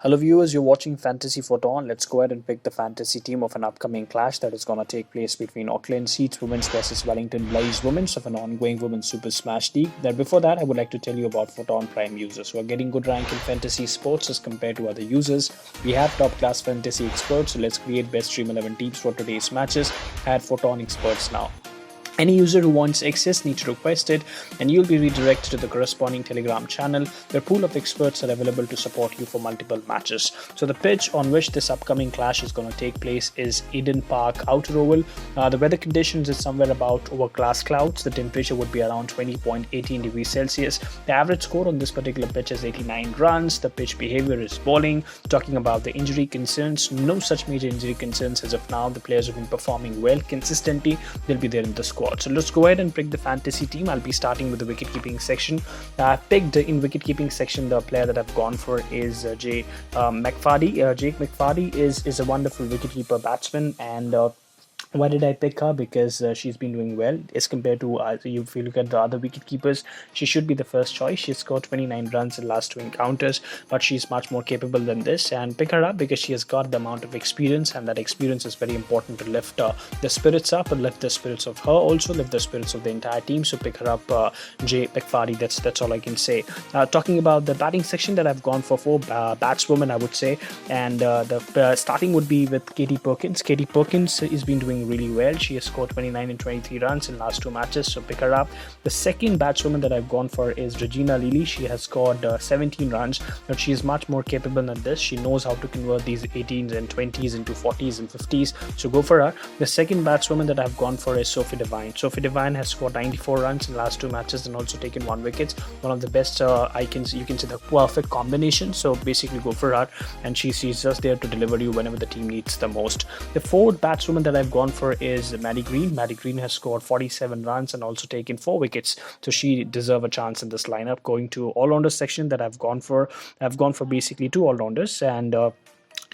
Hello viewers, you're watching Fantasy Photon. Let's go ahead and pick the fantasy team of an upcoming clash that is going to take place between Auckland Seeds Women's versus Wellington Blaze Women's of an ongoing Women's Super Smash League. Before that, I would like to tell you about Photon Prime users who are getting good rank in fantasy sports as compared to other users. We have top class fantasy experts, so let's create best Dream 11 teams for today's matches. Add Photon experts now. Any user who wants access needs to request it, and you'll be redirected to the corresponding Telegram channel where pool of experts are available to support you for multiple matches. So the pitch on which this upcoming clash is going to take place is Eden Park Outer Oval. The weather conditions is somewhere about overcast clouds. The temperature would be around 20.18 degrees Celsius. The average score on this particular pitch is 89 runs. The pitch behavior is bowling. Talking about the injury concerns, no such major injury concerns as of now. The players have been performing well consistently. They'll be there in the squad. So let's go ahead and pick the fantasy team. I'll be starting with the wicket-keeping section. I picked in wicket-keeping section, the player that I've gone for is Jake McFadden. Jake McFadden is a wonderful wicket-keeper batsman, and why did I pick her? Because she's been doing well as compared to if you look at the other wicket keepers, she should be the first choice. She scored 29 runs in last two encounters, but she's much more capable than this. And pick her up because she has got the amount of experience, and that experience is very important to lift the spirits up and lift the spirits of her, also lift the spirits of the entire team. So pick her up, Jay McFadden. That's all I can say. Talking about the batting section, that I've gone for four batswomen, I would say, and the starting would be with Katie Perkins. Katie Perkins has been doing really well. She has scored 29 and 23 runs in last two matches, so pick her up. The second batswoman that I've gone for is Regina Lilly. She has scored 17 runs, but she is much more capable than this. She knows how to convert these 18s and 20s into 40s and 50s, so go for her. The second batswoman that I've gone for is Sophie Devine. Sophie Devine has scored 94 runs in last two matches and also taken 1 wicket. One of the best you can say the perfect combination, so basically go for her, and she's just there to deliver you whenever the team needs the most. The fourth batswoman that I've gone for is Maddie Green. Maddie Green has scored 47 runs and also taken 4 wickets, so she deserves a chance in this lineup. Going to all-rounder section that I've gone for basically 2 all-rounders, and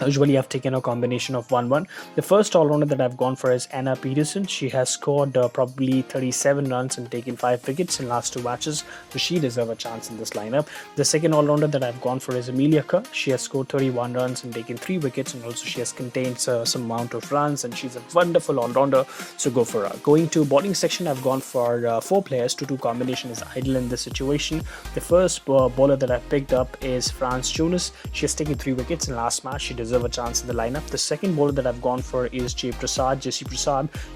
usually I've taken a combination of 1-1. The first all-rounder that I've gone for is Anna Peterson. She has scored probably 37 runs and taken 5 wickets in last 2 matches, so she deserves a chance in this lineup. The second all-rounder that I've gone for is Amelia Kerr. She has scored 31 runs and taken 3 wickets, and also she has contained some amount of runs, and she's a wonderful all-rounder, so go for her. Going to bowling section, I've gone for 4 players. 2-2 combination is ideal in this situation. The first bowler that I've picked up is France Jonas. She has taken 3 wickets in last match. She deserve a chance in the lineup. The second bowler that I've gone for is Jessie Prasad.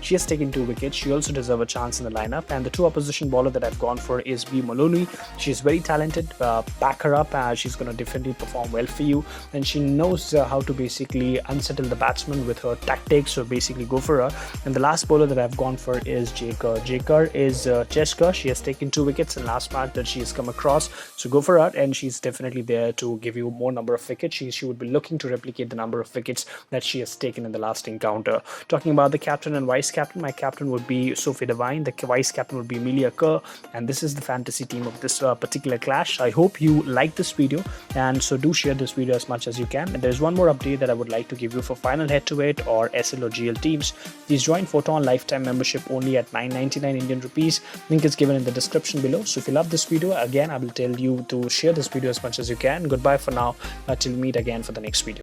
She has taken 2 wickets. She also deserves a chance in the lineup. And the 2 opposition bowler that I've gone for is B Maloney. She's very talented. Back her up. She's going to definitely perform well for you, and she knows how to basically unsettle the batsman with her tactics, so basically go for her. And the last bowler that I've gone for is Jake Kerr. Jake Kerr is Cheska. She has taken 2 wickets in last match that she has come across, so go for her, and she's definitely there to give you more number of wickets. She would be looking to replicate the number of wickets that she has taken in the last encounter. Talking about the captain and vice captain, my captain would be Sophie Devine, the vice captain would be Amelia Kerr, and this is the fantasy team of this particular clash. I hope you like this video, and so do share this video as much as you can. And there's one more update that I would like to give you for final head-to-head or SL or GL teams. Please join Photon lifetime membership only at 999 Indian rupees. Link is given in the description below. So if you love this video, again I will tell you to share this video as much as you can. Goodbye for now, till we meet again for the next video.